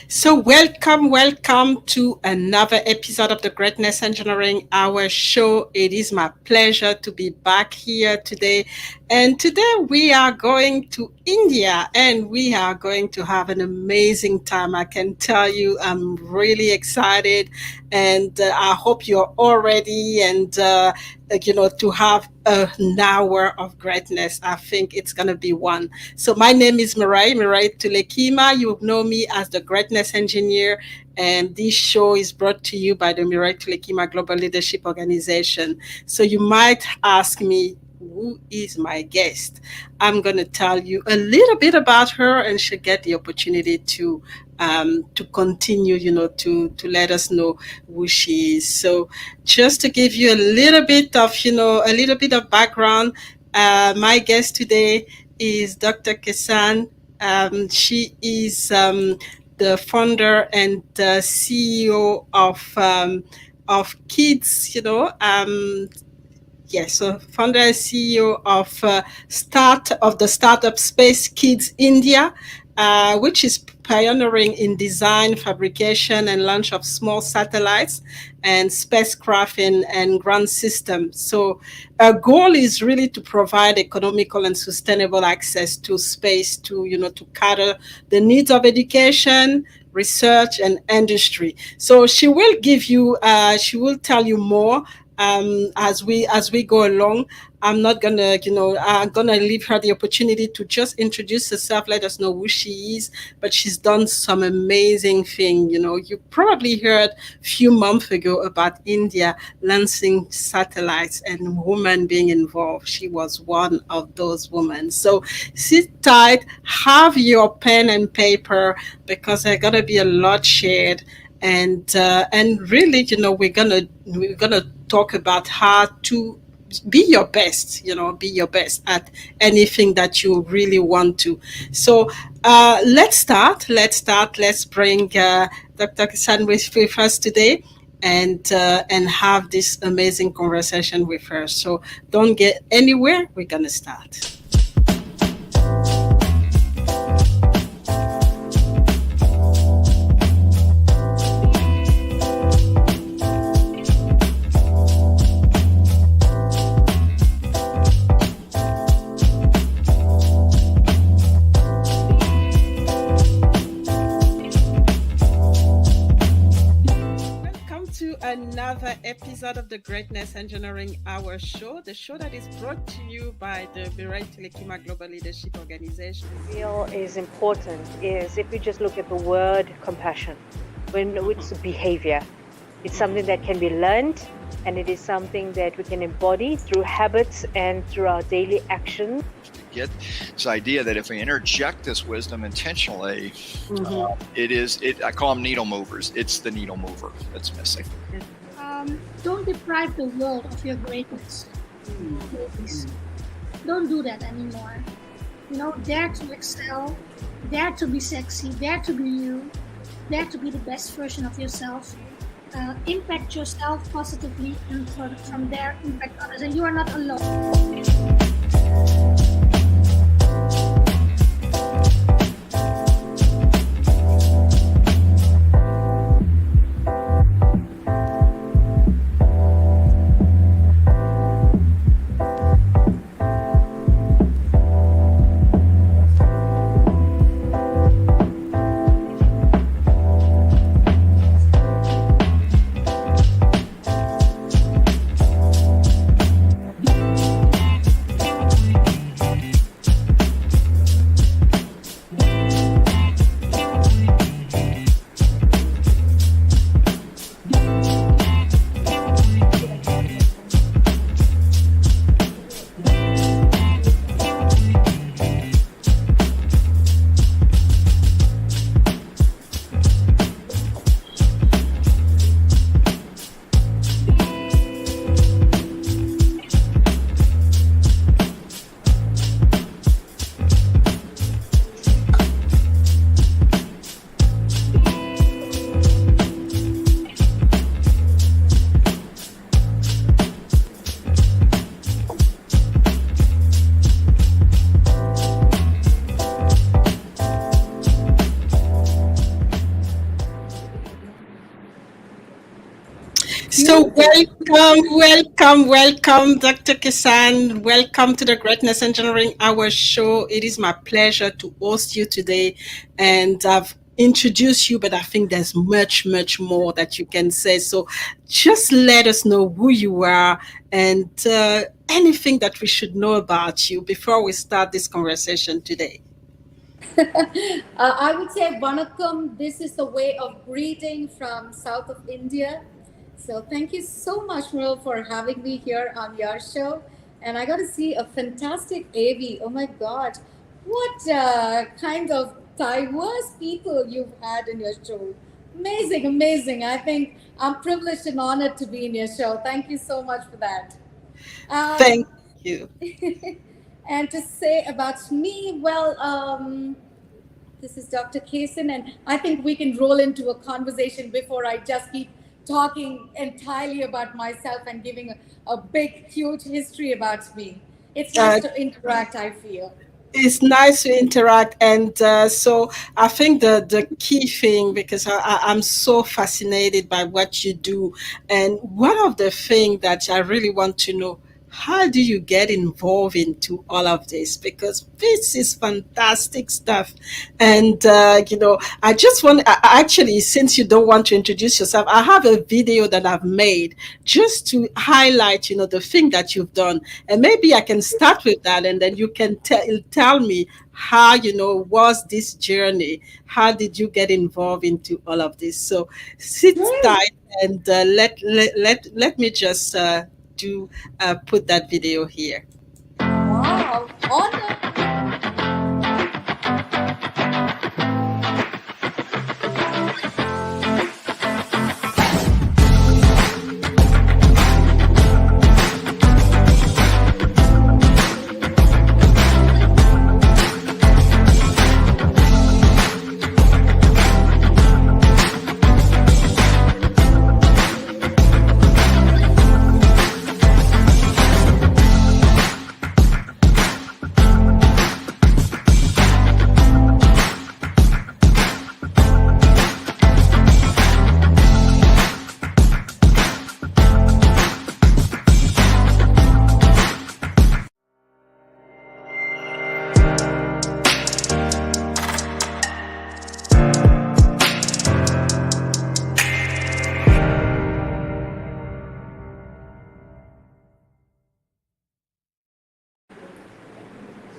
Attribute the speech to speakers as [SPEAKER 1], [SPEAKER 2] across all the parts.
[SPEAKER 1] So, welcome to another episode of the Greatness Engineering Hour show. It is my pleasure to be back here today. And today we are going to India and we are going to have an amazing time. I can tell you, I'm really excited and I hope you're all ready to have an hour of greatness. I think it's going to be one. So my name is Mirai Tulekima. You know me as the Greatness Engineer, and this show is brought to you by the Mirai Tulekima Global Leadership Organization. So you might ask me, who is my guest? I'm going to tell you a little bit about her, and she'll get the opportunity to continue, to let us know who she is. So just to give you a little bit of background, my guest today is Dr. Kesan. She is the founder and the CEO of Kidz. Yes, so founder and CEO of the startup Space Kidz India, which is pioneering in design, fabrication, and launch of small satellites and spacecraft and ground systems. So our goal is really to provide economical and sustainable access to space to cater the needs of education, research, and industry. So she will tell you more as we go along. I'm gonna leave her the opportunity to just introduce herself, let us know who she is. But she's done some amazing thing. You probably heard a few months ago about India launching satellites and women being involved. She was one of those women. So sit tight, have your pen and paper, because there's gonna be a lot shared. And really, we're gonna talk about how to be your best at anything that you really want to. So let's bring Dr. Kisan with us today, and have this amazing conversation with her. So don't get anywhere, we're gonna start. Another episode of the Greatness Engineering Hour show, the show that is brought to you by the Mirai Tulekima Global Leadership Organization.
[SPEAKER 2] Feel is important is if you just look at the word compassion, when it's behavior, it's something that can be learned, and it is something that we can embody through habits and through our daily actions.
[SPEAKER 3] Get this idea that if we interject this wisdom intentionally, I call them needle movers. It's the needle mover that's missing.
[SPEAKER 4] Don't deprive the world of your greatness. Please. Don't do that anymore. Dare to excel, dare to be sexy, dare to be you, dare to be the best version of yourself. Impact yourself positively, and from there impact others. And you are not alone.
[SPEAKER 1] So
[SPEAKER 4] beautiful.
[SPEAKER 1] welcome, Dr. Kesan. Welcome to the Greatness Engineering Hour show. It is my pleasure to host you today, and I've introduced you, but I think there's much more that you can say. So just let us know who you are and anything that we should know about you before we start this conversation today.
[SPEAKER 4] I would say Vanakkam. This is the way of greeting from south of India. So thank you so much, Merle, for having me here on your show. And I got to see a fantastic AV. Oh my God, what kind of diverse people you've had in your show. Amazing, amazing. I think I'm privileged and honored to be in your show. Thank you so much for that.
[SPEAKER 1] Thank
[SPEAKER 4] Um,
[SPEAKER 1] you.
[SPEAKER 4] and to say about me, well, this is Dr. Kason, and I think we can roll into a conversation before I just keep talking entirely about myself and giving a big, huge history about me. It's nice
[SPEAKER 1] Uh,
[SPEAKER 4] to interact, I feel.
[SPEAKER 1] it's nice to interact, and so I think the key thing, because I'm so fascinated by what you do, and one of the things that I really want to know, how do you get involved into all of this, because this is fantastic stuff. And I just want, actually, since you don't want to introduce yourself, I have a video that I've made just to highlight, the thing that you've done, and maybe I can start with that, and then you can tell me how, was this journey? How did you get involved into all of this? So sit
[SPEAKER 4] Great.
[SPEAKER 1] tight and let me just do put that video here.
[SPEAKER 4] Wow. Honor.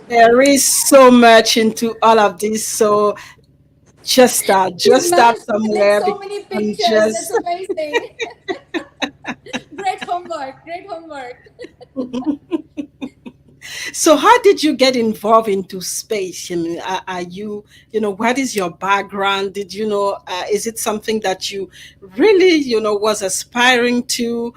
[SPEAKER 1] There is so much into all of this, so
[SPEAKER 4] You
[SPEAKER 1] just start
[SPEAKER 4] managed to click
[SPEAKER 1] somewhere
[SPEAKER 4] so
[SPEAKER 1] because
[SPEAKER 4] many
[SPEAKER 1] I'm
[SPEAKER 4] pictures. That's
[SPEAKER 1] just
[SPEAKER 4] amazing. Great homework. Great homework.
[SPEAKER 1] So, how did you get involved into space? I mean, are you, what is your background? Did you know? Is it something that you really, was aspiring to?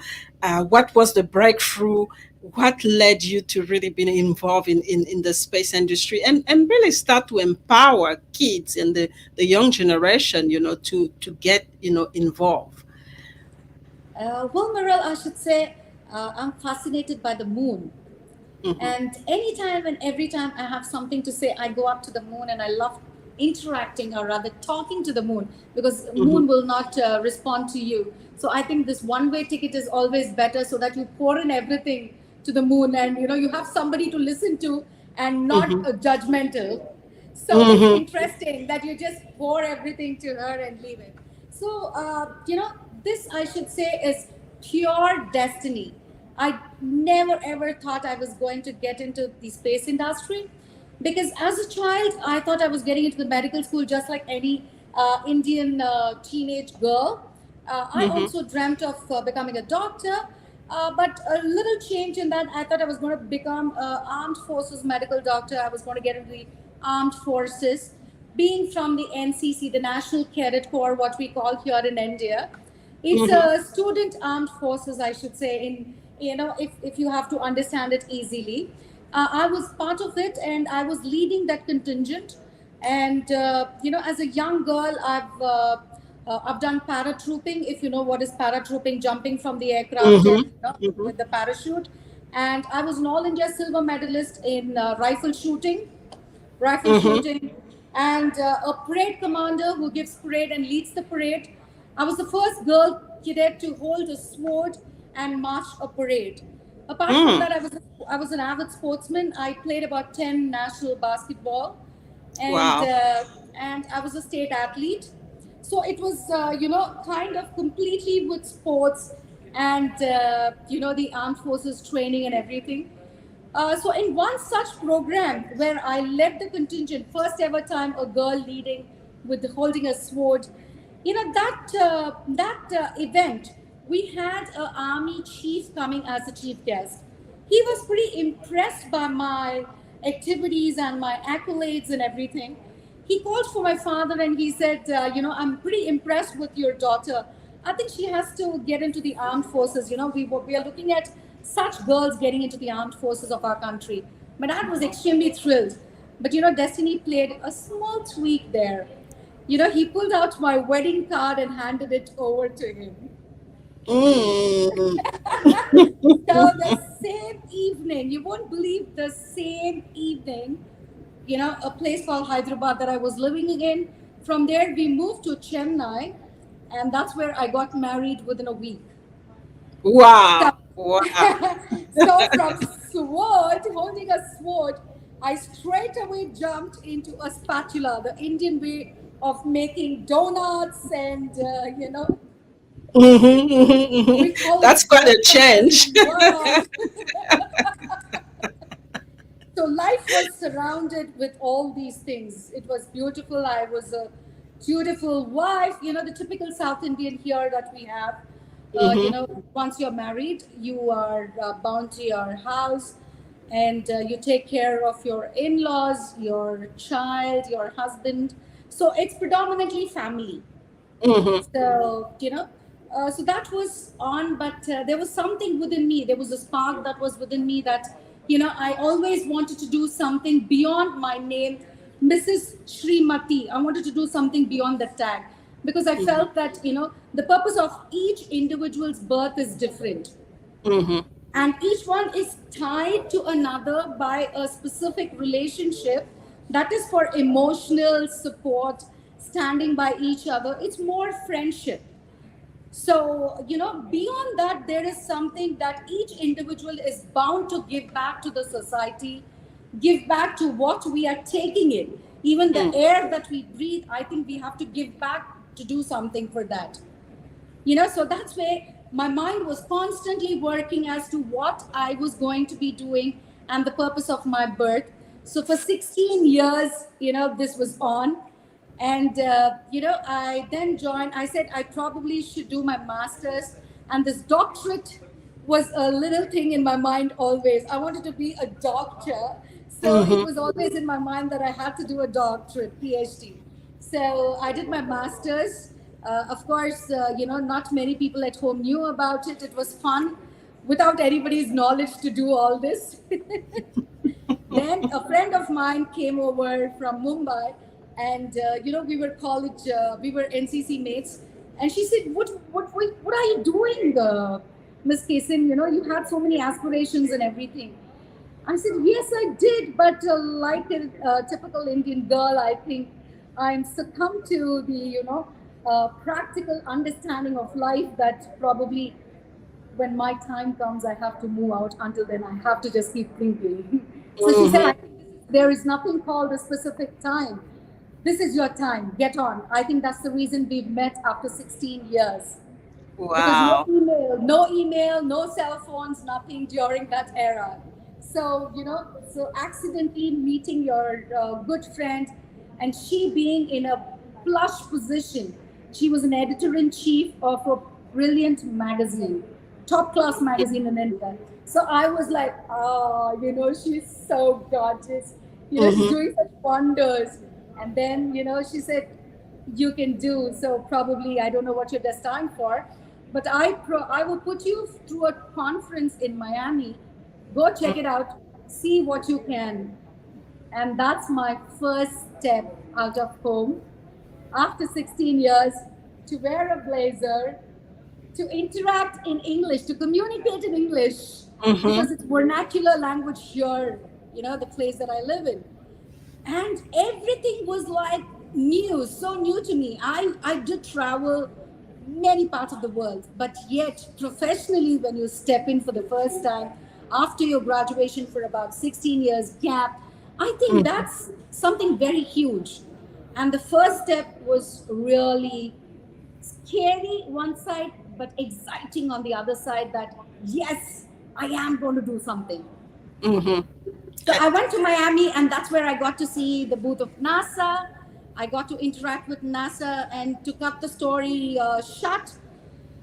[SPEAKER 1] What was the breakthrough? What led you to really being involved in the space industry, and really start to empower kids and the young generation, to get, involved?
[SPEAKER 4] Well, Meryl, I should say I'm fascinated by the moon.
[SPEAKER 1] Hmm.
[SPEAKER 4] And anytime and every time I have something to say, I go up to the moon and I love interacting or rather talking to the moon because
[SPEAKER 1] Hmm.
[SPEAKER 4] moon will not respond to you. So I think this one-way ticket is always better so that you pour in everything to the moon and you have somebody to listen to and not
[SPEAKER 1] Hmm.
[SPEAKER 4] judgmental. So it's
[SPEAKER 1] Hmm.
[SPEAKER 4] interesting that you just pour everything to her and leave it. So, this I should say is pure destiny. I never ever thought I was going to get into the space industry because as a child, I thought I was getting into the medical school just like any Indian teenage girl. I
[SPEAKER 1] Hmm.
[SPEAKER 4] also dreamt of becoming a doctor, but a little change in that. I thought I was going to become a armed forces medical doctor. I was going to get into the armed forces. Being from the NCC, the National Cadet Corps, what we call here in India, it's
[SPEAKER 1] Hmm.
[SPEAKER 4] a student armed forces, I should say. In if you have to understand it easily, I was part of it, and I was leading that contingent. And as a young girl, I've done paratrooping. If you know what is paratrooping, jumping from the aircraft
[SPEAKER 1] Hmm.
[SPEAKER 4] and with the parachute. And I was an All India silver medalist in rifle
[SPEAKER 1] Hmm.
[SPEAKER 4] shooting, and a parade commander who gives parade and leads the parade. I was the first girl
[SPEAKER 5] cadet to hold a sword and march a parade. Apart from
[SPEAKER 1] Mm.
[SPEAKER 5] that, I was an avid sportsman. I played about 10 national basketball, and
[SPEAKER 1] Wow.
[SPEAKER 5] uh, and I was a state athlete. So it was, kind of completely with sports and, the armed forces training and everything. So in one such program where I led the contingent, first ever time a girl leading with holding a sword, that event, we had an army chief coming as a chief guest. He was pretty impressed by my activities and my accolades and everything. He called for my father and he said, I'm pretty impressed with your daughter. I think she has to get into the armed forces. We are looking at such girls getting into the armed forces of our country. My dad was extremely thrilled. But, destiny played a small tweak there. He pulled out my wedding card and handed it over to him.
[SPEAKER 1] Mm.
[SPEAKER 5] So the same evening, you won't believe, the same evening, a place called Hyderabad that I was living in. From there, we moved to Chennai, and that's where I got married within a week. So,
[SPEAKER 1] Wow. Wow.
[SPEAKER 5] so from sword, holding a sword, I straight away jumped into a spatula, the Indian way of making donuts, and
[SPEAKER 1] Mhm, mhm,
[SPEAKER 5] we
[SPEAKER 1] mhm.
[SPEAKER 5] call
[SPEAKER 1] That's
[SPEAKER 5] it
[SPEAKER 1] quite a
[SPEAKER 5] donuts
[SPEAKER 1] change.
[SPEAKER 5] and vadas. So life was surrounded with all these things. It was beautiful. I was a beautiful wife. The typical South Indian here that we have.
[SPEAKER 1] Mhm,
[SPEAKER 5] Once you're married, you are bound to your house, and you take care of your in-laws, your child, your husband. So it's predominantly family.
[SPEAKER 1] mhm,
[SPEAKER 5] So that was on, but there was something within me. There was a spark that was within me that, I always wanted to do something beyond my name, Mrs. Srimathy. I wanted to do something beyond the tag because I
[SPEAKER 1] mhm,
[SPEAKER 5] felt that, the purpose of each individual's birth is different,
[SPEAKER 1] mhm,
[SPEAKER 5] and each one is tied to another by a specific relationship that is for emotional support, standing by each other. It's more friendship. So, beyond that, there is something that each individual is bound to give back to the society, give back to what we are taking in. Even the
[SPEAKER 1] mm,
[SPEAKER 5] air that we breathe, I think we have to give back to do something for that. So that's where my mind was constantly working as to what I was going to be doing and the purpose of my birth. So for 16 years, this was on. And, I then joined. I said I probably should do my master's, and this doctorate was a little thing in my mind always. I wanted to be a doctor. So it
[SPEAKER 1] mhm,
[SPEAKER 5] was always in my mind that I had to do a doctorate, PhD. So I did my master's. Of course, not many people at home knew about it. It was fun without anybody's knowledge to do all this. Then a friend of mine came over from Mumbai, and we were we were NCC mates, and she said, "What are you doing, Miss Kesan? You had so many aspirations and everything." I said, "Yes, I did, but like a typical Indian girl, I think I'm succumbed to the practical understanding of life that probably when my time comes, I have to move out. Until then, I have to just keep thinking." So she said,
[SPEAKER 1] mhm.
[SPEAKER 5] "I think there is nothing called a specific time. This is your time. Get on." I think that's the reason we've met after 16 years, because
[SPEAKER 1] Wow.
[SPEAKER 5] no email, no cell phones, nothing during that era. So so accidentally meeting your good friend, and she being in a plush position. She was an editor in chief of a brilliant magazine, top class magazine in India. So I was like, oh, she's so gorgeous. She's
[SPEAKER 1] Mhm,
[SPEAKER 5] doing such wonders. And then she said, you can do. So probably I don't know what you're destined for, but I will put you through a conference in Miami. Go check it out. See what you can. And that's my first step out of home after 16 years, to wear a blazer, to interact in English, to communicate in English,
[SPEAKER 1] mhm,
[SPEAKER 5] because it's vernacular language here, the place that I live in. And everything was like new, so new to me. I did travel many parts of the world. But yet, professionally, when you step in for the first time after your graduation for about 16 years gap, I think that's something very huge. And the first step was really scary one side, but exciting on the other side that, yes, I am going to do something.
[SPEAKER 1] Mm-hmm.
[SPEAKER 5] So I went to Miami, and that's where I got to see the booth of NASA. I got to interact with NASA, and to cut the story short,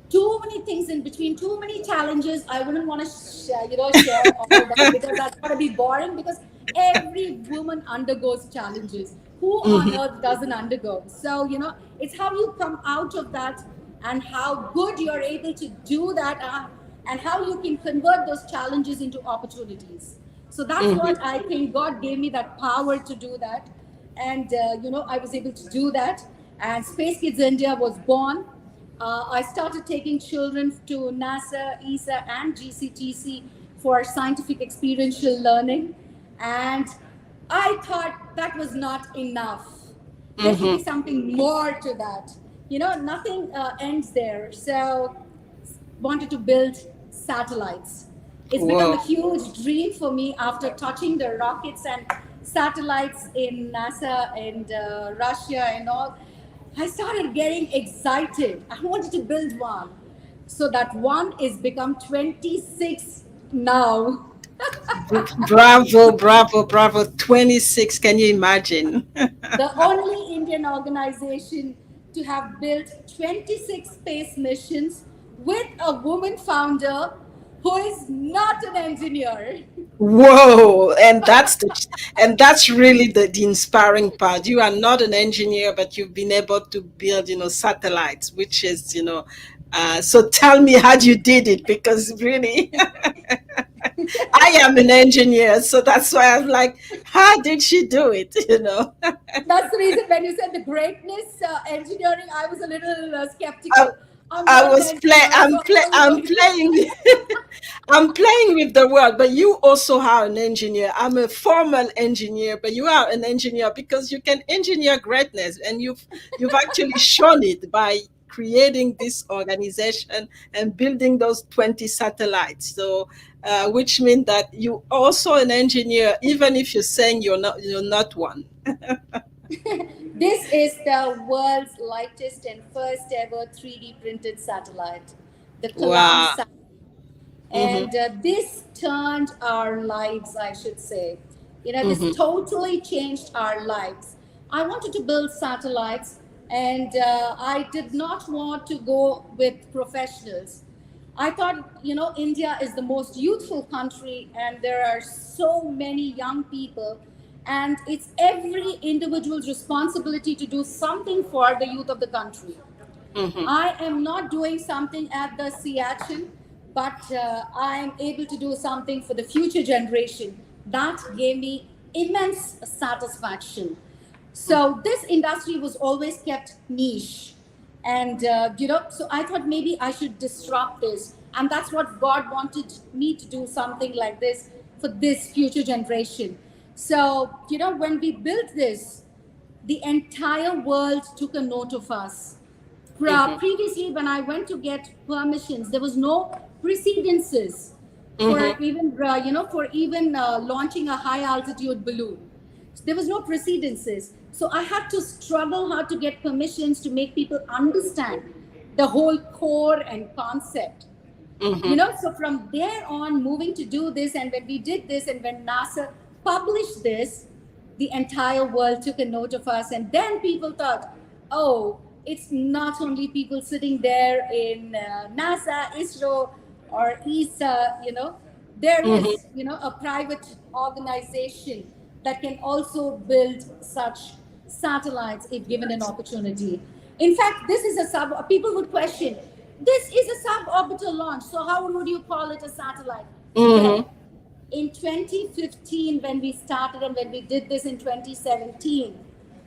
[SPEAKER 5] too many things in between, too many challenges. I wouldn't want to share all that because that's going to be boring. Because every woman undergoes challenges. Who on earth doesn't undergo? So it's how you come out of that and how good you're able to do that, and how you can convert those challenges into opportunities. So that's what I think God gave me, that power to do that. And I was able to do that. And Space Kids India was born. I started taking children to NASA, ESA, and GCTC for scientific experiential learning. And I thought that was not enough. There should be something more to that. Nothing ends there. So, wanted to build satellites. It's become
[SPEAKER 1] Whoa.
[SPEAKER 5] a huge dream for me after touching the rockets and satellites in NASA and Russia and all. I started getting excited. I wanted to build one. So that one is become 26 now.
[SPEAKER 1] Bravo, bravo, bravo. 26. Can you imagine?
[SPEAKER 5] The only Indian organization to have built 26 space missions with a woman founder who is not an engineer.
[SPEAKER 1] Whoa. And that's really the inspiring part. You are not an engineer, but you've been able to build, satellites, which is, so tell me how you did it, because really I am an engineer, so that's why I'm like, how did she do it?
[SPEAKER 5] That's the reason when you said the greatness engineering, I was a little
[SPEAKER 1] I,
[SPEAKER 5] skeptical. I'm
[SPEAKER 1] I
[SPEAKER 5] not an
[SPEAKER 1] was play.
[SPEAKER 5] engineer, so how are you
[SPEAKER 1] I'm
[SPEAKER 5] going to?
[SPEAKER 1] playing. I'm playing with the word, but you also are an engineer. I'm a formal engineer, but you are an engineer because you can engineer greatness, and you've actually shown it by creating this organization and building those 20 satellites. So, which means that you also an engineer, even if you're saying you're not one.
[SPEAKER 5] This is the world's lightest and first ever 3D printed satellite, the Kalam
[SPEAKER 1] Wow.
[SPEAKER 5] satellite.
[SPEAKER 1] Mm-hmm,
[SPEAKER 5] And this turned our lives, I should say. This
[SPEAKER 1] mm-hmm,
[SPEAKER 5] totally changed our lives. I wanted to build satellites, and I did not want to go with professionals. I thought, India is the most youthful country, and there are so many young people, and it's every individual's responsibility to do something for the youth of the country.
[SPEAKER 1] mm-hmm,
[SPEAKER 5] I am not doing something at the Siachen, but I am able to do something for the future generation. That gave me immense satisfaction. So this industry was always kept niche, and so I thought maybe I should disrupt this, and that's what God wanted me to do, something like this for this future generation. So when we built this, the entire world took a note of us.
[SPEAKER 1] mm-hmm,
[SPEAKER 5] Previously, when I went to get permissions, there was no precedences for
[SPEAKER 1] mm-hmm,
[SPEAKER 5] even launching a high altitude balloon. There was no precedences, so I had to struggle hard to get permissions to make people understand the whole core and concept.
[SPEAKER 1] mm-hmm,
[SPEAKER 5] So from there on, moving to do this, and when we did this, and when NASA published this, the entire world took a note of us. And then people thought, oh, it's not only people sitting there in NASA, ISRO, or ESA, there
[SPEAKER 1] mm-hmm.
[SPEAKER 5] is, a private organization that can also build such satellites if given an opportunity. In fact, this is a people would question, this is a suborbital launch, so how would you call it a satellite?
[SPEAKER 1] Mm-hmm.
[SPEAKER 5] Well, in 2015, when we started, and when we did this in 2017,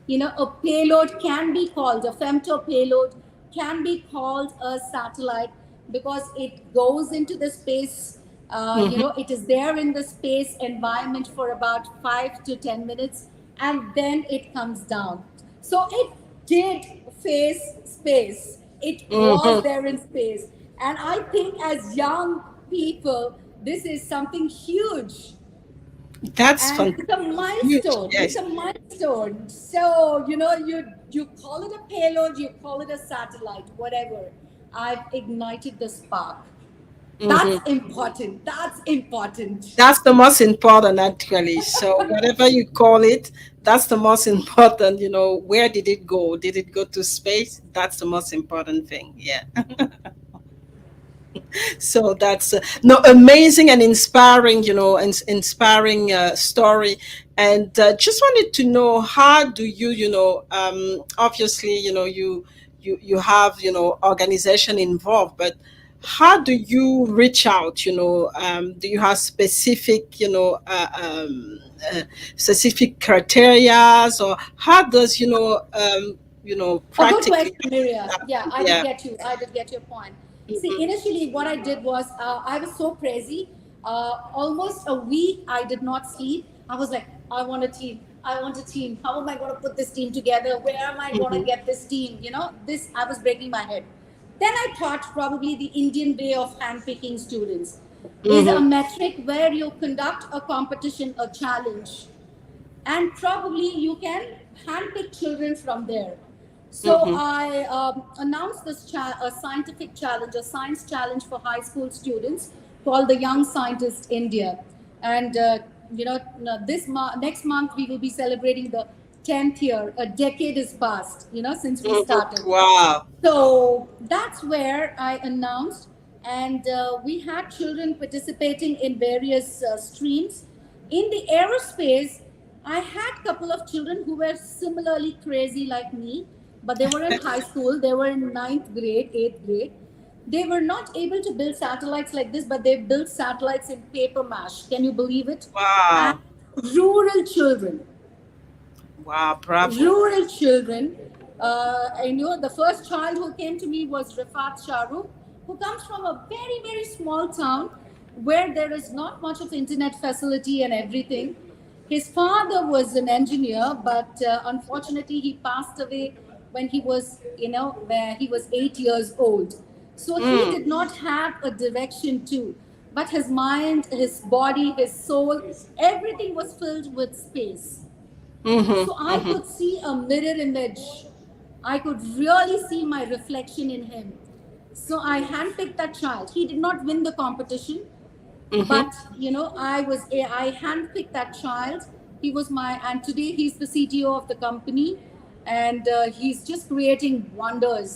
[SPEAKER 5] a payload can be called, a femto payload can be called a satellite, because it goes into the space. It is there in the space environment for about 5 to 10 minutes, and then it comes down. So it did face space. It was
[SPEAKER 1] Mm-hmm.
[SPEAKER 5] there in space. And I think as young people, this is something huge.
[SPEAKER 1] That's
[SPEAKER 5] And
[SPEAKER 1] fantastic.
[SPEAKER 5] it's a
[SPEAKER 1] Huge.
[SPEAKER 5] milestone. It's
[SPEAKER 1] Yes.
[SPEAKER 5] a milestone. So, you call it a payload, you call it a satellite, whatever. I've ignited the spark. That's
[SPEAKER 1] Mm-hmm.
[SPEAKER 5] important. That's important.
[SPEAKER 1] That's the most important, actually. So whatever you call it, that's the most important. Where did it go? Did it go to space? That's the most important thing. Yeah. So that's no amazing and inspiring, inspiring story. And just wanted to know, how do you, obviously, you have, organization involved, but how do you reach out? Do you have specific, specific criterias, or how does,
[SPEAKER 5] A good
[SPEAKER 1] practically?
[SPEAKER 5] question, Miriam. Yeah, I did
[SPEAKER 1] Yeah.
[SPEAKER 5] get you. I did get your point. See,
[SPEAKER 1] Hmm.
[SPEAKER 5] initially, what I did was I was so crazy. Almost a week, I did not sleep. I was like, I want a team. I want a team. How am I going to put this team together? Where am I going to
[SPEAKER 1] Hmm.
[SPEAKER 5] get this team? This, I was breaking my head. Then I thought probably the Indian way of handpicking students is a
[SPEAKER 1] Hmm.
[SPEAKER 5] metric where you conduct a competition, a challenge, and probably you can handpick children from there. So
[SPEAKER 1] Hmm.
[SPEAKER 5] I announced this a scientific challenge, a science challenge for high school students called the Young Scientist India, and next month we will be celebrating the 10th year. A decade is passed, since we
[SPEAKER 1] Hmm.
[SPEAKER 5] started.
[SPEAKER 1] Wow.
[SPEAKER 5] So that's where I announced, and we had children participating in various streams. In the aerospace, I had a couple of children who were similarly crazy like me, but they were in high school, they were in ninth grade, eighth grade. They were not able to build satellites like this, but they built satellites in paper mash. Can you believe it? And
[SPEAKER 1] Wow.
[SPEAKER 5] rural children,
[SPEAKER 1] Wow. Bravo.
[SPEAKER 5] rural children. I know the first child who came to me was Rafat Shahrukh, who comes from a very, very small town where there is not much of internet facility and everything. His father was an engineer, but unfortunately, he passed away when where he was 8 years old. So he
[SPEAKER 1] Mm.
[SPEAKER 5] did not have a direction too. But his mind, his body, his soul, everything was filled with space.
[SPEAKER 1] Mhm.
[SPEAKER 5] So I
[SPEAKER 1] Mhm.
[SPEAKER 5] could see a mirror image. I could really see my reflection in him. So I handpicked that child. He did not win the competition,
[SPEAKER 1] Mhm.
[SPEAKER 5] but I handpicked that child. He was my, and today he's the CTO of the company, and he's just creating wonders.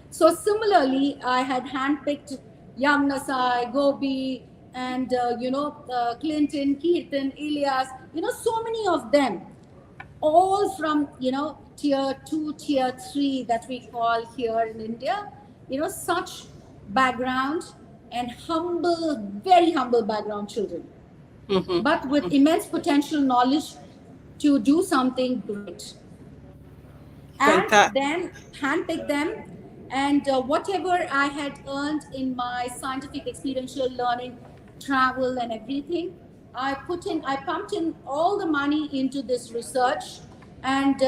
[SPEAKER 5] So similarly, I had handpicked young Nasai, Gobi, and Clinton, Kirtan, Ilyas. So many of them, all from tier 2, tier 3 that we call here in India. Such background, and humble, very humble background children,
[SPEAKER 1] Mhm.
[SPEAKER 5] but with immense potential, knowledge to do something great. And
[SPEAKER 1] Fantastic.
[SPEAKER 5] then handpick them, and whatever I had earned in my scientific experiential learning, travel and everything, I pumped in all the money into this research. And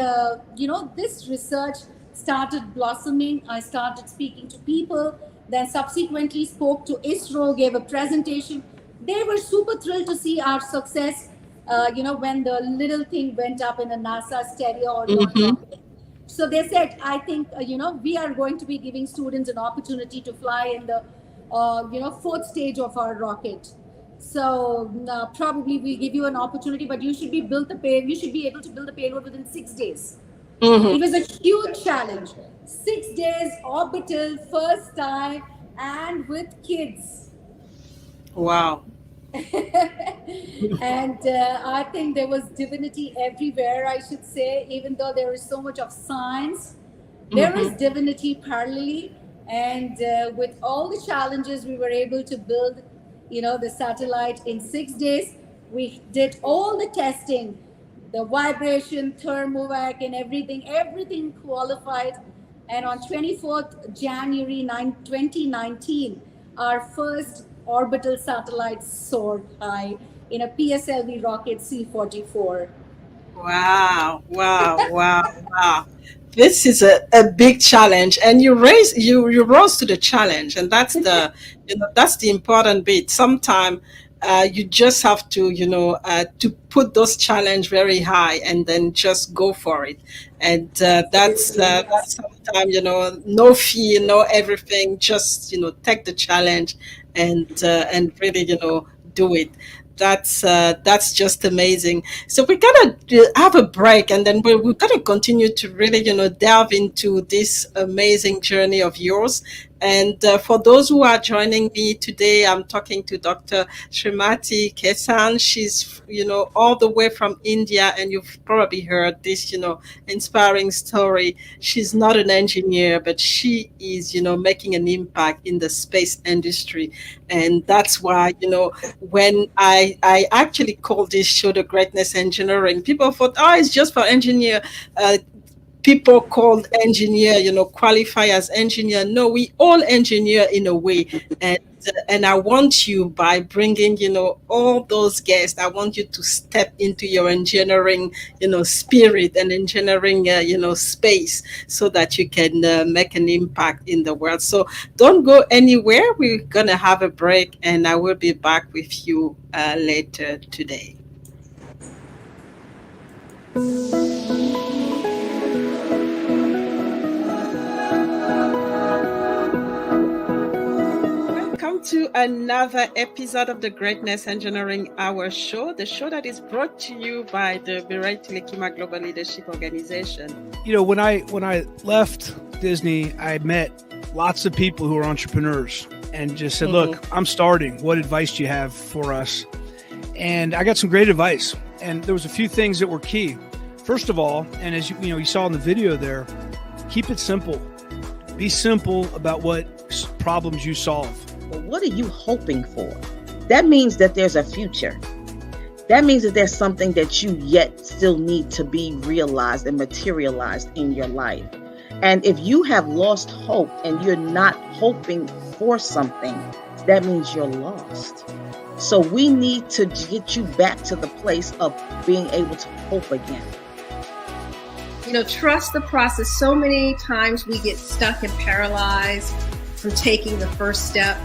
[SPEAKER 5] this research started blossoming. I started speaking to people, then subsequently spoke to ISRO, gave a presentation. They were super thrilled to see our success, when the little thing went up in a NASA stereo orbit
[SPEAKER 1] Mhm.
[SPEAKER 5] rocket. So they said, I think, we are going to be giving students an opportunity to fly in the, fourth stage of our rocket. So probably we'll give you an opportunity, but you should be able to build a payload within 6 days. It
[SPEAKER 1] Mhm.
[SPEAKER 5] was a huge challenge. 6 days orbital, first time, and with kids.
[SPEAKER 1] Wow.
[SPEAKER 5] And I think there was divinity everywhere, I should say, even though there is so much of science, there is
[SPEAKER 1] Mhm.
[SPEAKER 5] divinity parallelly. And with all the challenges, we were able to build, the satellite in 6 days. We did all the testing, the vibration, thermovac, and everything qualified. And on 24th January 2019, our first orbital satellite soared high in a PSLV rocket C-44.
[SPEAKER 1] Wow. Wow. Wow. Wow. this is a big challenge, and you rose to the challenge, and that's the that's the important bit. Sometimes you just have to to put those challenge very high and then just go for it. And that's sometimes no fear, no everything, just take the challenge and really do it. That's just amazing. So we're gonna have a break, and then we're gonna continue to really, delve into this amazing journey of yours. And for those who are joining me today, I'm talking to Dr. Srimathy Kesan. She's, all the way from India, and you've probably heard this, inspiring story. She's not an engineer, but she is, making an impact in the space industry. And that's why, when I actually called this show the Greatness Engineering, people thought, oh, it's just for engineer. People called engineer, qualify as engineer. No, we all engineer in a way. And I want you, by bringing, all those guests, I want you to step into your engineering, spirit and engineering, space, so that you can make an impact in the world. So don't go anywhere. We're going to have a break, and I will be back with you later today. Welcome to another episode of the Greatness Engineering Hour show, the show that is brought to you by the Birai Tilekima Global Leadership Organization.
[SPEAKER 6] When I left Disney, I met lots of people who are entrepreneurs and just said, "Look, I'm starting. What advice do you have for us?" And I got some great advice. And there was a few things that were key. First of all, and as you saw in the video there, keep it simple. Be simple about what problems you solve.
[SPEAKER 7] But what are you hoping for? That means that there's a future. That means that there's something that you yet still need to be realized and materialized in your life. And if you have lost hope and you're not hoping for something, that means you're lost. So we need to get you back to the place of being able to hope again.
[SPEAKER 8] Trust the process. So many times we get stuck and paralyzed from taking the first step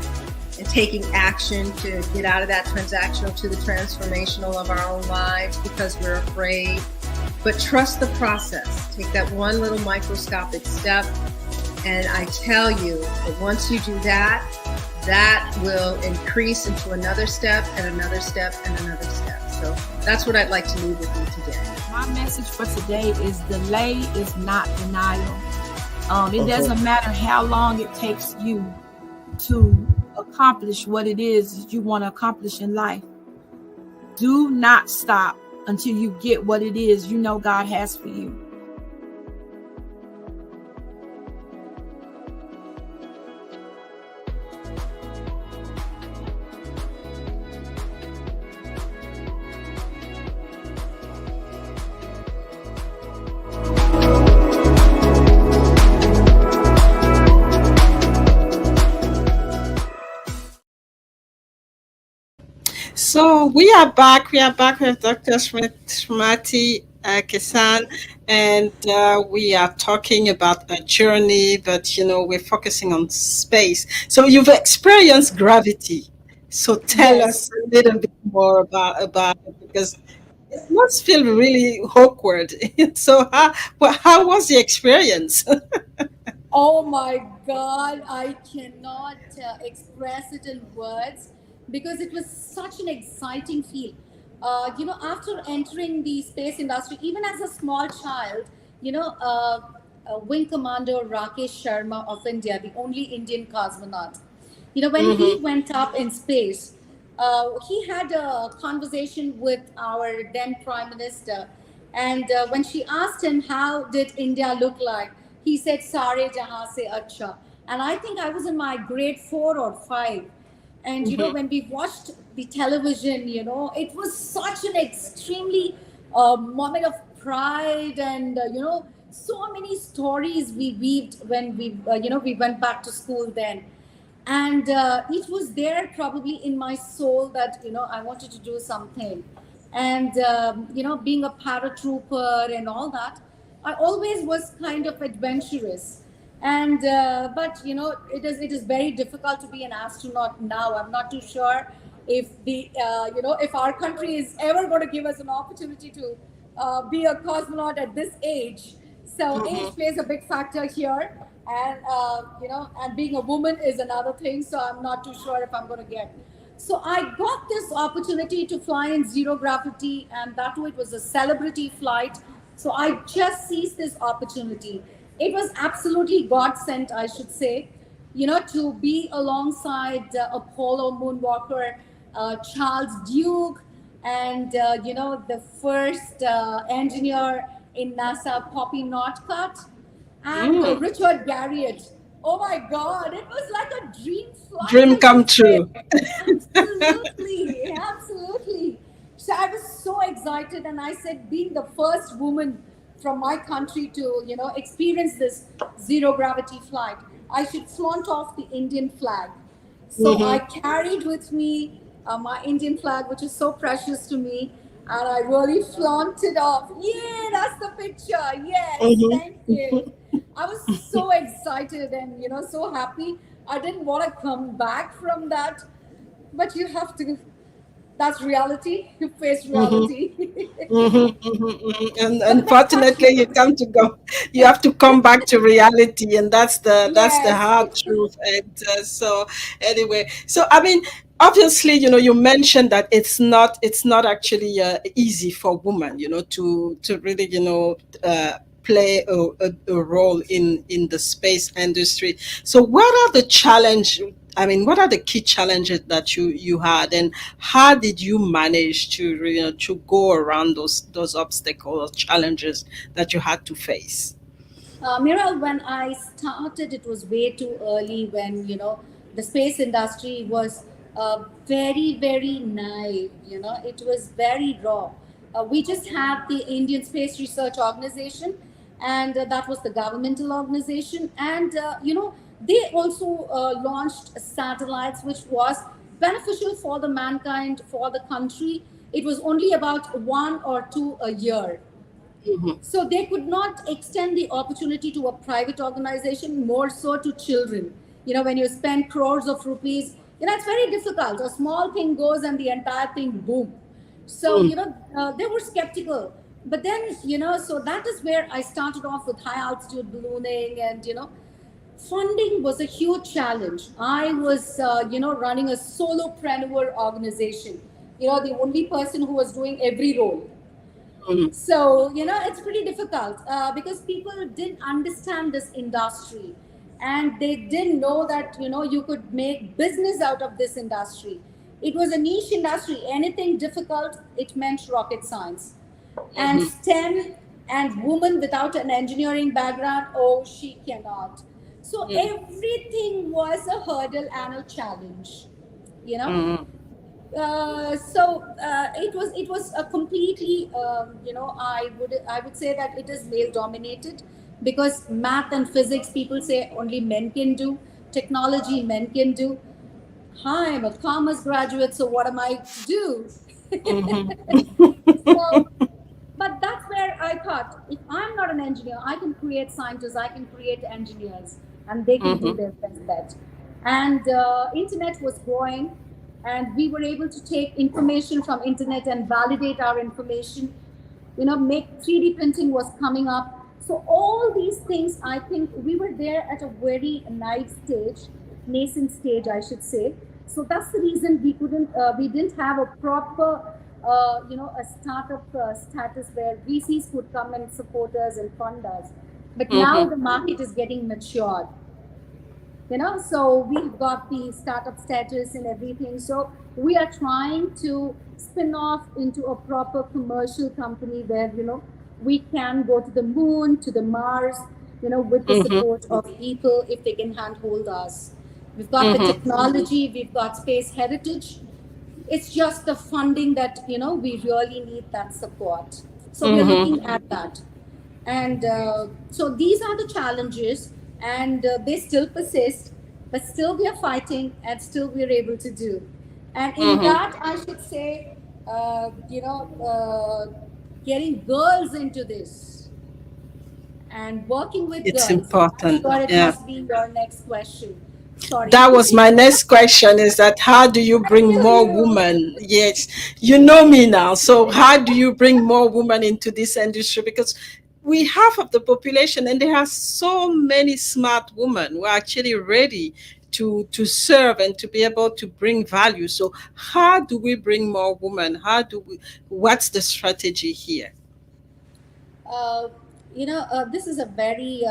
[SPEAKER 8] and taking action to get out of that transactional to the transformational of our own lives because we're afraid. But trust the process. Take that one little microscopic step. And I tell you that once you do that, that will increase into another step and another step and another step. So that's what I'd like to leave with you today.
[SPEAKER 9] My message for today is delay is not denial. It doesn't matter how long it takes you to accomplish what it is that you want to accomplish in life. Do not stop until you get what it is you know God has for you.
[SPEAKER 1] So we are back. We are back with Dr. Srimathy Kesan, and we are talking about a journey, but we're focusing on space. So you've experienced gravity. So tell us
[SPEAKER 5] Yes.
[SPEAKER 1] a little bit more about it, because it must feel really awkward. So how was the experience?
[SPEAKER 5] Oh my God, I cannot express it in words because it was such an exciting feel. After entering the space industry, even as a small child, Wing Commander Rakesh Sharma of India, the only Indian cosmonaut, when he
[SPEAKER 1] Mm-hmm.
[SPEAKER 5] went up in space, he had a conversation with our then Prime Minister. And when she asked him, how did India look like? He said, Sare Jahan se acha. And I think I was in my grade 4 or 5. And,
[SPEAKER 1] Mm-hmm.
[SPEAKER 5] when we watched the television, it was such an extremely moment of pride. And, so many stories we weaved when we went back to school then. And it was there probably in my soul that I wanted to do something. And being a paratrooper and all that, I always was kind of adventurous. And but it is very difficult to be an astronaut now. I'm not too sure if the if our country is ever going to give us an opportunity to be a cosmonaut at this age. So age plays a big factor here, and and being a woman is another thing. So I'm not too sure if I'm going to get. So I got this opportunity to fly in zero gravity, and that too it was a celebrity flight. So I just seized this opportunity. It was absolutely God sent, I should say, to be alongside Apollo moonwalker Charles Duke, and the first engineer in NASA, Poppy Northcutt, and
[SPEAKER 1] Mm.
[SPEAKER 5] Richard Garriott. Oh my God, it was like a dream flight,
[SPEAKER 1] Dream
[SPEAKER 5] I
[SPEAKER 1] come
[SPEAKER 5] should say.
[SPEAKER 1] true.
[SPEAKER 5] Absolutely, absolutely. So I was so excited, and I said, being the first woman from my country to experience this zero gravity flight, I should flaunt off the Indian flag. So I carried with me my Indian flag, which is so precious to me, and I really flaunted off. Yeah, that's the picture. Yes, thank you. I was so excited and so happy. I didn't want to come back from that, but you have to. That's reality. You face reality.
[SPEAKER 1] And
[SPEAKER 5] But that's
[SPEAKER 1] unfortunately, you come to go. You have to come back to reality, and that's the
[SPEAKER 5] yes.
[SPEAKER 1] hard truth. And so, anyway, so I mean, obviously, you mentioned that it's not actually easy for women, to really, play a role in the space industry. So, what are the challenge? I mean, what are the key challenges that you had, and how did you manage to go around those obstacles, challenges that you had to face?
[SPEAKER 5] Miral, when I started, it was way too early when, the space industry was very, very naive, it was very raw. We just had the Indian Space Research Organization, and that was the governmental organization. And, they also launched satellites, which was beneficial for the mankind, for the country. It was only about one or two a year, so they could not extend the opportunity to a private organization, more so to children. When you spend crores of rupees, it's very difficult. A small thing goes and the entire thing boom. So, they were skeptical. But then, so that is where I started off with high altitude ballooning, and, funding was a huge challenge. I was, running a solopreneur organization, the only person who was doing every role. So, it's pretty difficult because people didn't understand this industry, and they didn't know that, you could make business out of this industry. It was a niche industry. Anything difficult, it meant rocket science. And STEM and woman without an engineering background, oh, she cannot. So everything was a hurdle and a challenge, you know it was a completely I would say that it is male dominated, because math and physics, people say only men can do. Technology, men can do. Hi, I'm a commerce graduate, so what am I to do? So, but that's where I thought, if I'm not an engineer, I can create scientists, I can create engineers, and they can do their best bet. And internet was growing, and we were able to take information from internet and validate our information. Make 3D printing was coming up. So all these things, I think we were there at a very naive stage, nascent stage, I should say. So that's the reason we didn't have a proper, a startup status where VCs could come and support us and fund us. But now the market is getting matured, so we've got the startup status and everything. So we are trying to spin off into a proper commercial company where we can go to the moon, to the Mars, with the support of people, if they can handhold us. We've got the technology, we've got space heritage. It's just the funding that we really need that support. So we're looking at that. And so these are the challenges, and they still persist, but still we are fighting, and still we're able to do. And in that, I should say, getting girls into this, and working with
[SPEAKER 1] It's
[SPEAKER 5] girls. I'm
[SPEAKER 1] important.
[SPEAKER 5] sure it
[SPEAKER 1] Yeah.
[SPEAKER 5] must be your next question. Sorry.
[SPEAKER 1] That was my next question, is that how do you
[SPEAKER 5] I
[SPEAKER 1] bring
[SPEAKER 5] knew
[SPEAKER 1] more
[SPEAKER 5] you.
[SPEAKER 1] women? Yes, you know me now. So how do you bring more women into this industry? Because we half of the population and there are so many smart women who are actually ready to serve and to be able to bring value. So how do we bring more women? What's the strategy here?
[SPEAKER 5] Uh, this is a very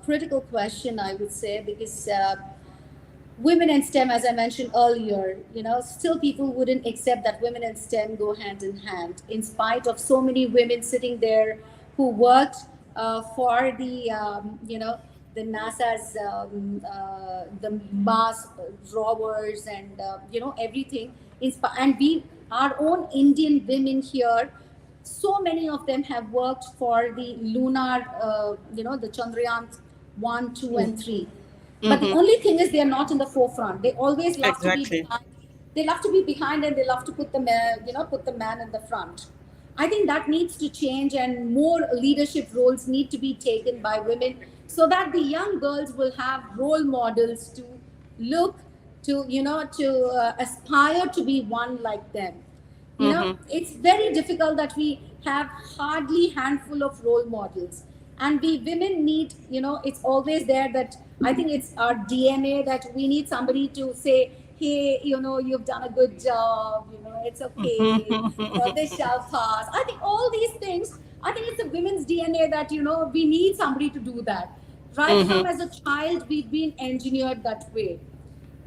[SPEAKER 5] critical question, I would say, because women in STEM, as I mentioned earlier, still people wouldn't accept that women in STEM go hand in hand, in spite of so many women sitting there who worked for the NASA's, the Mars rovers and, everything. And our own Indian women here, so many of them have worked for the lunar, the Chandrayaan 1, 2, and 3. But the
[SPEAKER 1] Mm-hmm.
[SPEAKER 5] only thing is, they are not in the forefront. They always love to be
[SPEAKER 1] Exactly.
[SPEAKER 5] behind. They love to be behind, and they love to put the man, put the man in the front. I think that needs to change, and more leadership roles need to be taken by women, so that the young girls will have role models to look to, aspire to be one like them.
[SPEAKER 1] Mm-hmm.
[SPEAKER 5] It's very difficult that we have hardly handful of role models, and we women need, it's always there that I think it's our DNA that we need somebody to say, hey, you've done a good job, it's okay, this shall pass. I think all these things, I think it's a women's DNA that, we need somebody to do that. Right from
[SPEAKER 1] Mm-hmm.
[SPEAKER 5] as a child, we've been engineered that way.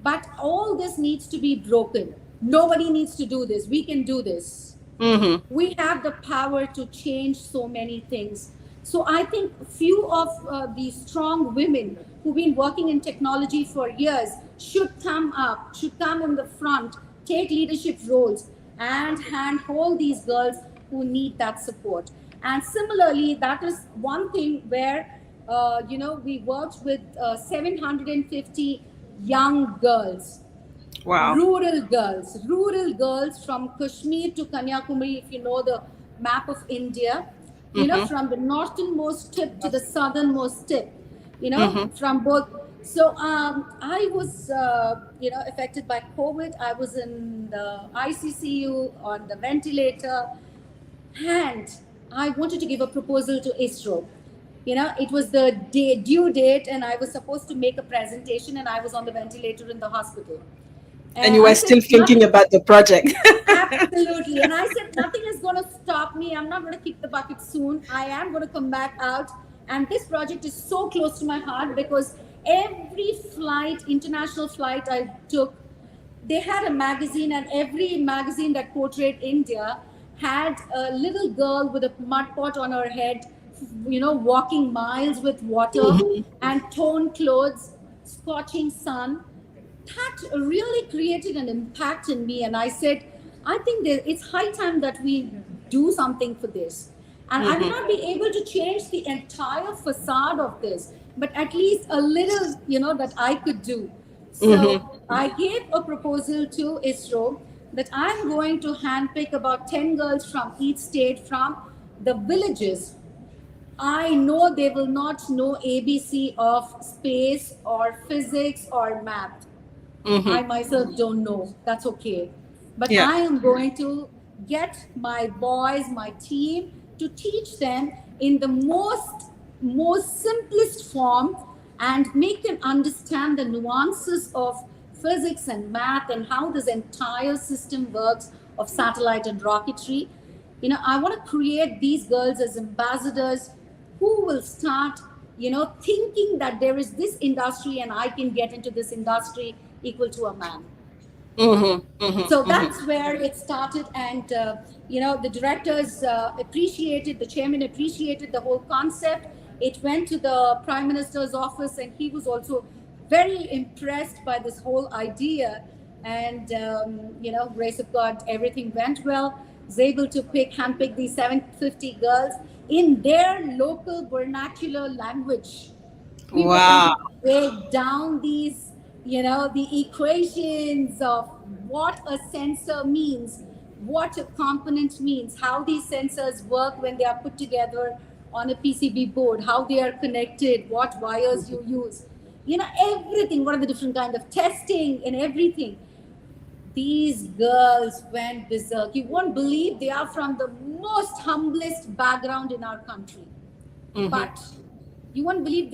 [SPEAKER 5] But all this needs to be broken. Nobody needs to do this. We can do this.
[SPEAKER 1] Mm-hmm.
[SPEAKER 5] We have the power to change so many things. So I think few of the strong women who've been working in technology for years should come up, should come in the front, take leadership roles, and handhold these girls who need that support. And similarly, that is one thing where we worked with 750 young girls,
[SPEAKER 1] Wow.
[SPEAKER 5] rural girls from Kashmir to Kanyakumari, if you know the map of India,
[SPEAKER 1] Mm-hmm.
[SPEAKER 5] from the northernmost tip to the southernmost tip,
[SPEAKER 1] Mm-hmm.
[SPEAKER 5] from both. So I was, affected by COVID. I was in the ICCU on the ventilator, and I wanted to give a proposal to ISRO. It was the due date, and I was supposed to make a presentation, and I was on the ventilator in the hospital.
[SPEAKER 1] And
[SPEAKER 5] And
[SPEAKER 1] you
[SPEAKER 5] I
[SPEAKER 1] were
[SPEAKER 5] said,
[SPEAKER 1] still
[SPEAKER 5] not
[SPEAKER 1] thinking about the project.
[SPEAKER 5] absolutely. And I said, nothing is going to stop me. I'm not going to kick the bucket soon. I am going to come back out. And this project is so close to my heart because every flight, international flight I took, they had a magazine, and every magazine that portrayed India had a little girl with a mud pot on her head, walking miles with water
[SPEAKER 1] Mm-hmm.
[SPEAKER 5] and torn clothes, scorching sun. That really created an impact in me. And I said, I think that it's high time that we do something for this. And I may
[SPEAKER 1] Mm-hmm.
[SPEAKER 5] not be able to change the entire facade of this, but at least a little, that I could do.
[SPEAKER 1] Mm-hmm.
[SPEAKER 5] So I gave a proposal to ISRO that I'm going to handpick about 10 girls from each state, from the villages. I know they will not know ABC of space or physics or math. I
[SPEAKER 1] Mm-hmm.
[SPEAKER 5] myself don't know. That's okay. But
[SPEAKER 1] Yeah.
[SPEAKER 5] I am going to get my boys, my team, to teach them in the most simplest form, and make them understand the nuances of physics and math and how this entire system works of satellite and rocketry. I want to create these girls as ambassadors who will start, thinking that there is this industry and I can get into this industry equal to a man.
[SPEAKER 1] Mm-hmm. Mm-hmm.
[SPEAKER 5] So
[SPEAKER 1] Mm-hmm.
[SPEAKER 5] that's where it started. And the directors appreciated, the chairman appreciated the whole concept. It went to the prime minister's office, and he was also very impressed by this whole idea. And grace of God, everything went well. Was able to handpick these 750 girls in their local vernacular language. We were able
[SPEAKER 1] Wow.
[SPEAKER 5] to break down these, the equations of what a sensor means, what a component means, how these sensors work when they are put together, on a PCB board, how they are connected, what wires you use, everything, what are the different kind of testing and everything. These girls went berserk. You won't believe they are from the most humblest background in our country. But you won't believe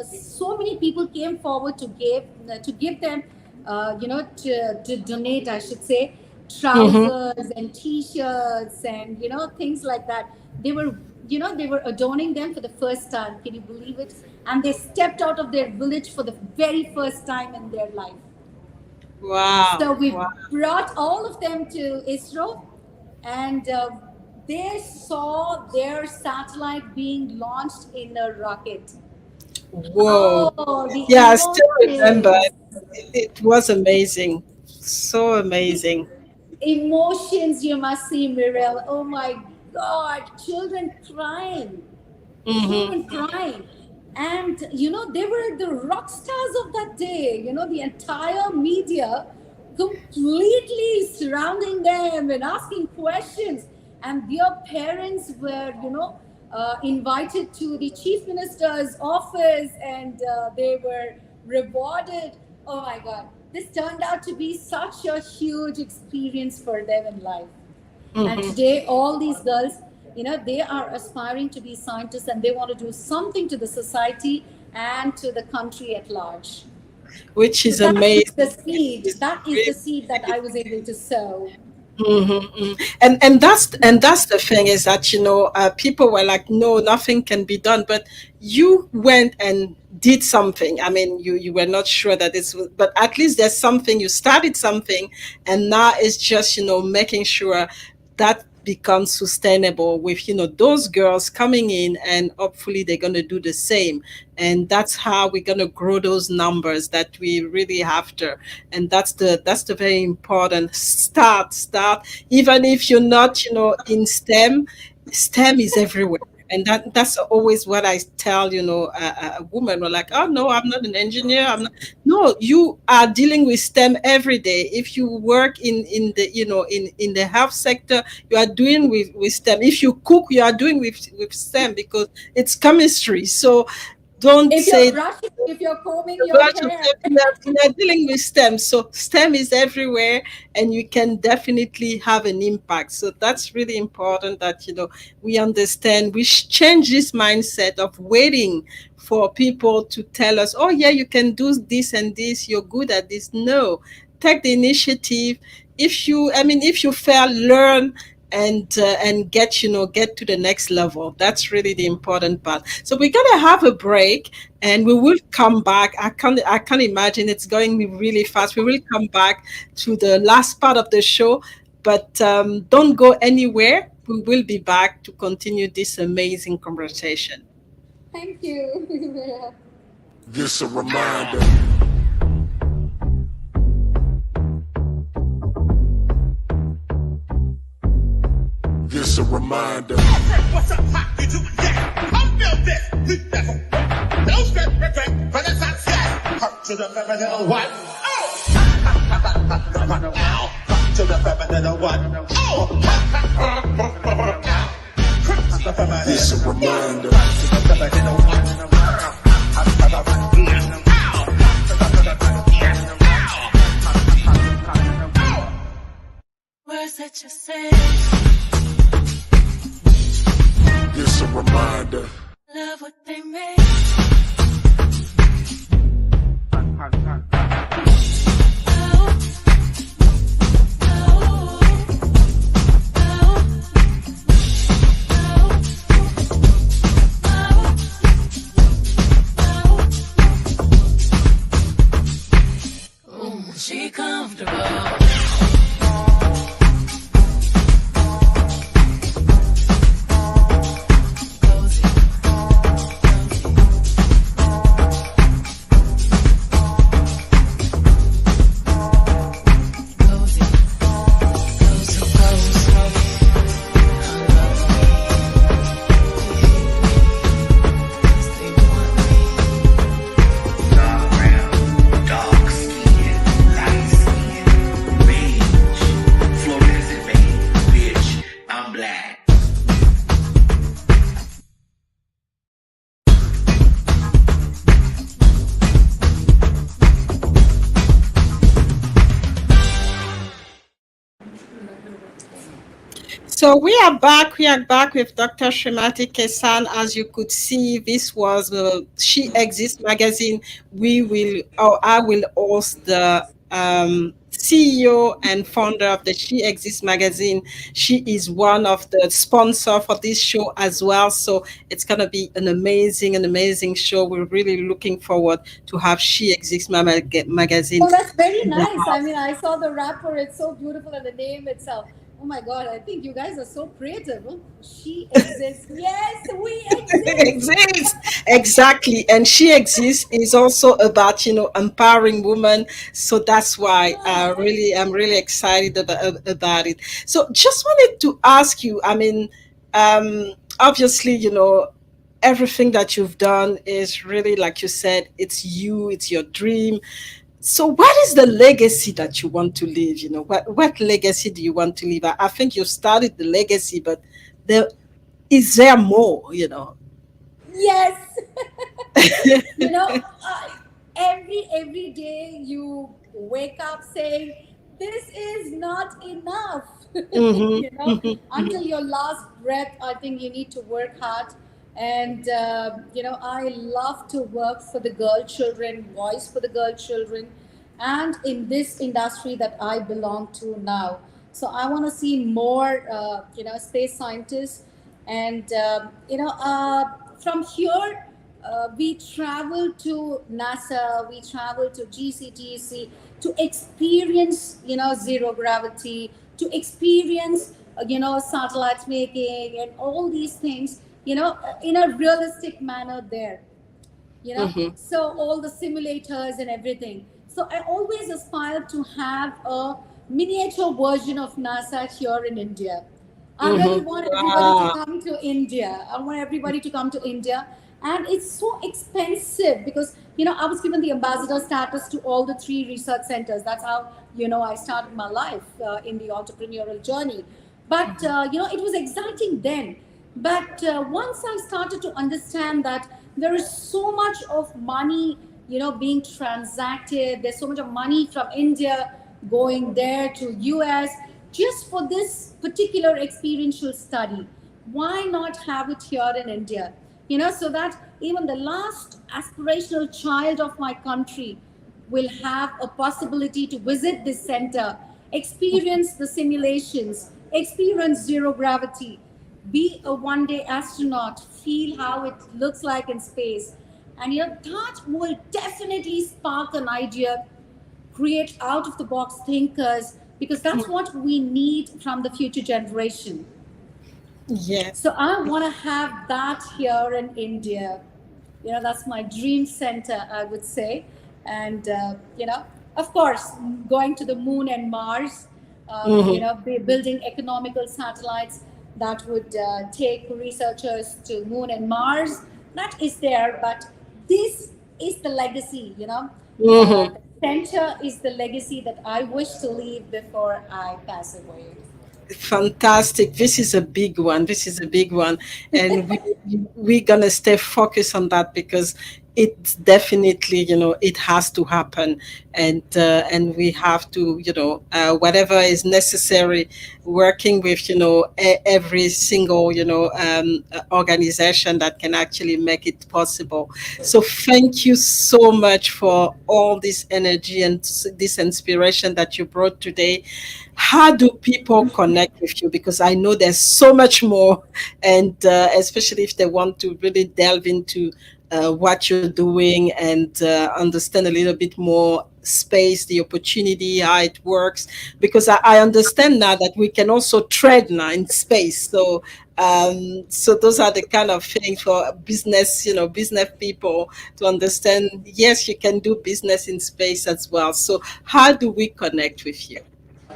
[SPEAKER 5] so many people came forward to give them, to donate, I should say, trousers and t-shirts and things like that. They were adorning them for the first time. Can you believe it? And they stepped out of their village for the very first time in their life.
[SPEAKER 1] Wow.
[SPEAKER 5] So we
[SPEAKER 1] Wow.
[SPEAKER 5] brought all of them to ISRO, and they saw their satellite being launched in a rocket.
[SPEAKER 1] Whoa.
[SPEAKER 5] Oh, the
[SPEAKER 1] Yeah, I still remember.
[SPEAKER 5] emotions.
[SPEAKER 1] It was amazing. So
[SPEAKER 5] The
[SPEAKER 1] amazing.
[SPEAKER 5] emotions you must see, Mirel. Oh my God, children
[SPEAKER 1] Mm-hmm.
[SPEAKER 5] crying. And they were the rock stars of that day. The entire media completely surrounding them and asking questions. And their parents were, invited to the chief minister's office, and they were rewarded. Oh my God. This turned out to be such a huge experience for them in life. And
[SPEAKER 1] Mm-hmm.
[SPEAKER 5] today, all these girls, they are aspiring to be scientists, and they want to do something to the society and to the country at large.
[SPEAKER 1] Which
[SPEAKER 5] So
[SPEAKER 1] is amazing.
[SPEAKER 5] that is the seed that I was able to sow.
[SPEAKER 1] Mm-hmm. And that's the thing is that people were like, no, nothing can be done, but you went and did something. I mean, you were not sure that this was, but at least there's something. You started something, and now it's just making sure that becomes sustainable with those girls coming in, and hopefully they're going to do the same, and that's how we're going to grow those numbers that we really have to. And that's the very important start. Even if you're not in STEM is everywhere. And that's always what I tell a woman. We're like, oh no, I'm not an engineer, I'm not. No, you are dealing with STEM every day. If you work in the in the health sector, you are doing with STEM. If you cook, you are doing with STEM, because it's chemistry. So don't
[SPEAKER 5] If you're
[SPEAKER 1] say
[SPEAKER 5] brushing, if you're combing
[SPEAKER 1] the
[SPEAKER 5] your
[SPEAKER 1] branch of
[SPEAKER 5] hair,
[SPEAKER 1] STEM, we are dealing with STEM. So STEM is everywhere, and you can definitely have an impact. So that's really important that we understand. We change this mindset of waiting for people to tell us, oh yeah, you can do this and this, you're good at this. No, take the initiative. If you fail, learn, and get to the next level. That's really the important part. So we're gonna have a break, and we will come back. I can't imagine it's going really fast. We will come back to the last part of the show, but don't go anywhere. We will be back to continue this amazing conversation.
[SPEAKER 5] thank you.
[SPEAKER 10] This a reminder. This a reminder.
[SPEAKER 11] What's up, pop? You do that. I'm built this. We never. No stress, regret, but it's not stress. Hurt to the feminine one. Oh! Hurt to the feminine one. Oh!
[SPEAKER 10] This a reminder.
[SPEAKER 12] Words that you say,
[SPEAKER 10] This a reminder.
[SPEAKER 12] love what they make. She comfortable.
[SPEAKER 11] Dark brown, dark skin, light skin.
[SPEAKER 1] So we are back. We are back with Dr. Srimathy Kesan. As you could see, this was She Exists magazine. We will, or I will host the CEO and founder of the She Exists magazine. She is one of the sponsor for this show as well. So it's gonna be an amazing show. We're really looking forward to have She Exists magazine
[SPEAKER 5] Oh, that's very
[SPEAKER 1] in the
[SPEAKER 5] nice. I
[SPEAKER 1] house.
[SPEAKER 5] mean, I saw the wrapper. It's so beautiful, and the name itself. Oh my God, I think you guys are so creative. Oh, she exists. Yes, we exist.
[SPEAKER 1] Exists exactly, and She Exists is also about empowering women. So that's why I'm really excited about it. So just wanted to ask you, I mean, obviously, everything that you've done is really, like you said, it's you, it's your dream. So what is the legacy that you want to leave? What legacy do you want to leave? I think you started the legacy, but there is there more?
[SPEAKER 5] Yes. you know uh, every day you wake up saying this is not enough.
[SPEAKER 1] Mhm, mhm,
[SPEAKER 5] Until
[SPEAKER 1] mhm,
[SPEAKER 5] your last breath, I think you need to work hard. And I love to work for the girl children, voice for the girl children, and in this industry that I belong to now. So I want to see more space scientists. And from here, we travel to NASA, we travel to GCTC to experience, zero gravity, to experience, satellite making and all these things, in a realistic manner there.
[SPEAKER 1] mhm,
[SPEAKER 5] So all the simulators and everything. So I always aspire to have a miniature version of NASA here in India. I really
[SPEAKER 1] mhm.
[SPEAKER 5] want everybody to
[SPEAKER 1] Wow.
[SPEAKER 5] come to India. I want everybody to come to India. And it's so expensive because I was given the ambassador status to all the three research centers. That's how I started my life in the entrepreneurial journey. But it was exciting then. But once I started to understand that there is so much of money, being transacted, there's so much of money from India going there to US just for this particular experiential study. Why not have it here in India? So that even the last aspirational child of my country will have a possibility to visit this center, experience the simulations, experience zero gravity, be a one day astronaut, feel how it looks like in space. And that will definitely spark an idea, create out of the box thinkers, because that's what we need from the future generation.
[SPEAKER 1] Yeah.
[SPEAKER 5] So I want to have that here in India. That's my dream center, I would say. And, of course, going to the moon and Mars,
[SPEAKER 1] Mhm,
[SPEAKER 5] building economical satellites that would take researchers to moon and Mars. That is there, but this is the legacy.
[SPEAKER 1] mhm.
[SPEAKER 5] The center is the legacy that I wish to leave before I pass away.
[SPEAKER 1] Fantastic. This is a big one. This is a big one. And we're gonna stay focused on that because it's definitely, it has to happen. And we have to, whatever is necessary, working with, every single, organization that can actually make it possible. So thank you so much for all this energy and this inspiration that you brought today. How do people connect with you? Because I know there's so much more, and especially if they want to really delve into what you're doing and understand a little bit more space, the opportunity, how it works. Because I understand now that we can also trade now in space. So those are the kind of things for business, business people to understand. Yes, you can do business in space as well. So how do we connect with you?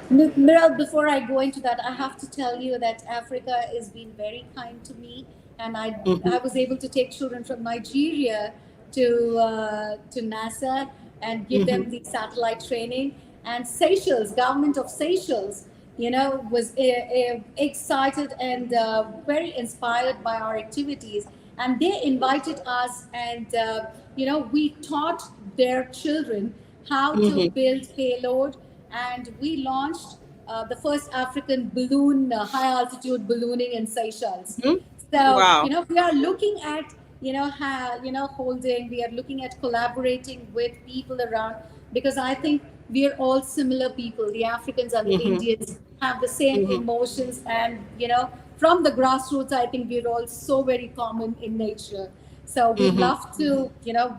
[SPEAKER 5] Miral, before I go into that, I have to tell you that Africa has been very kind to me, and I
[SPEAKER 1] Mhm,
[SPEAKER 5] was able to take children from Nigeria to NASA and give them
[SPEAKER 1] mhm,
[SPEAKER 5] the satellite training. And Seychelles, government of Seychelles, was excited and very inspired by our activities, and they invited us, and we taught their children how to
[SPEAKER 1] mhm,
[SPEAKER 5] build payload, and we launched the first African balloon, high altitude ballooning in Seychelles.
[SPEAKER 1] Mhm.
[SPEAKER 5] So,
[SPEAKER 1] Wow.
[SPEAKER 5] we are looking at, holding, we are looking at collaborating with people around, because I think we are all similar people. The Africans and the
[SPEAKER 1] Hmm.
[SPEAKER 5] Indians have the same
[SPEAKER 1] Hmm.
[SPEAKER 5] emotions, and, from the grassroots, I think we're all so very common in nature. So we
[SPEAKER 1] Hmm.
[SPEAKER 5] love to,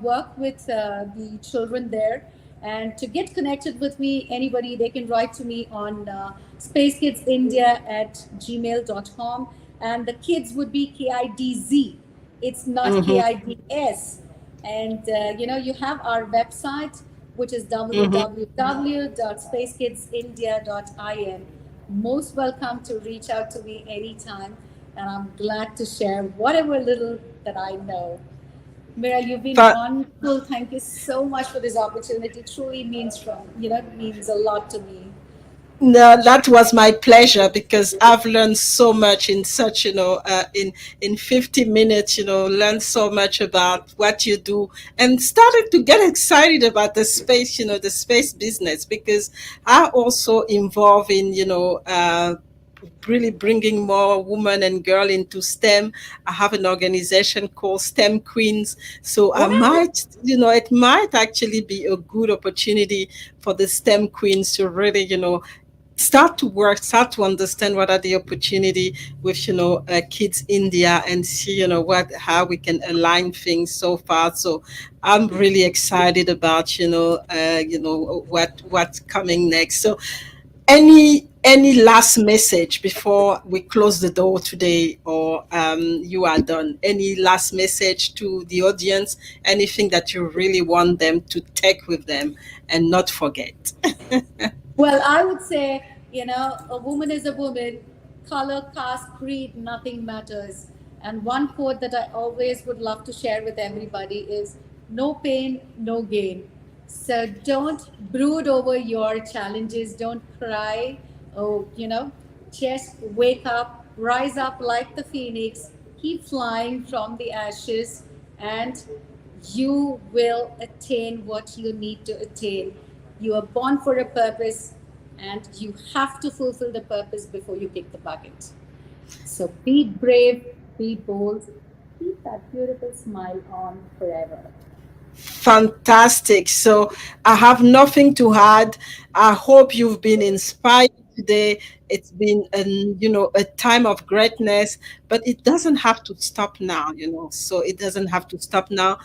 [SPEAKER 5] work with the children there. And to get connected with me, anybody, they can write to me on spacekidsindia@gmail.com. And the kids would be KIDZ. It's not
[SPEAKER 1] Hmm.
[SPEAKER 5] KIDS. And, you have our website, which is
[SPEAKER 1] Hmm.
[SPEAKER 5] www.spacekidsindia.in. Most welcome to reach out to me anytime. And I'm glad to share whatever little that I know. Mira, you've been wonderful. Thank you so much for this opportunity. It truly means a lot to me.
[SPEAKER 1] No, that was my pleasure because I've learned so much in such, in 50 minutes, learned so much about what you do and started to get excited about the space, the space business because I also involve in, really bringing more women and girl into STEM. I have an organization called STEM Queens. So I
[SPEAKER 5] Wow.
[SPEAKER 1] might, it might actually be a good opportunity for the STEM queens to really, start to work, start to understand what are the opportunity with Kids India and see what how we can align things so far. So I'm really excited about what's coming next. So any last message before we close the door today, or you are done? Any last message to the audience? Anything that you really want them to take with them and not forget?
[SPEAKER 5] Well, I would say, a woman is a woman, color, caste, creed, nothing matters. And one quote that I always would love to share with everybody is no pain, no gain. So don't brood over your challenges, don't cry. Oh, just wake up, rise up like the phoenix, keep flying from the ashes, and you will attain what you need to attain. You are born for a purpose, and you have to fulfill the purpose before you kick the bucket. So be brave, be bold, keep that beautiful smile on forever.
[SPEAKER 1] Fantastic. So I have nothing to add. I hope you've been inspired today. It's been a time of greatness, but it doesn't have to stop now, So it doesn't have to stop now.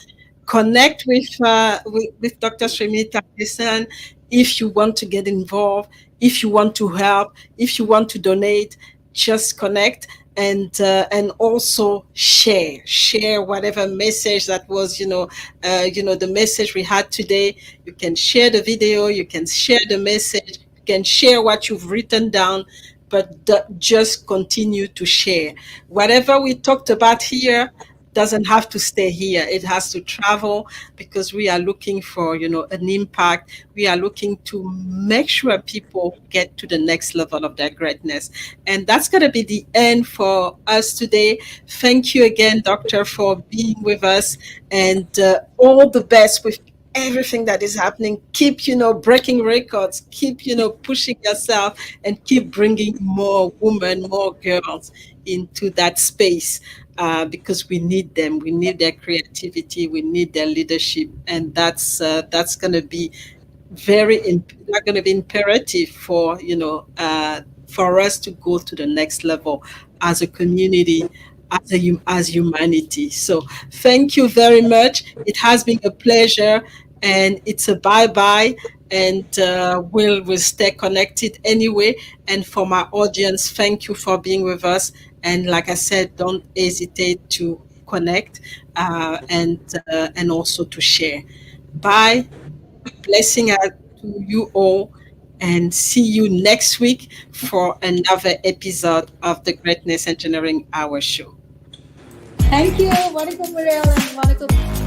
[SPEAKER 1] Connect with Dr. Srimathy Kesan if you want to get involved, if you want to help, if you want to donate. Just connect and also share whatever message that was the message we had today. You can share the video, you can share the message, you can share what you've written down, but just continue to share whatever we talked about here. Doesn't have to stay here, it has to travel, because we are looking for an impact. We are looking to make sure people get to the next level of their greatness. And that's going to be the end for us today. Thank you again, doctor, for being with us, and all the best with everything that is happening. Keep breaking records, keep pushing yourself, and keep bringing more women, more girls into that space, because we need them. We need their creativity. We need their leadership, and that's going to be not going to be imperative for for us to go to the next level as a community, as humanity. So thank you very much. It has been a pleasure, and it's a bye bye. And we'll stay connected anyway. And for my audience, thank you for being with us. And like I said, don't hesitate to connect, and also to share. Bye. Blessing out to you all, and see you next week for another episode of the Greatness Engineering Hour Show.
[SPEAKER 5] Thank you. Wanakum, Muriel, and Wanakum.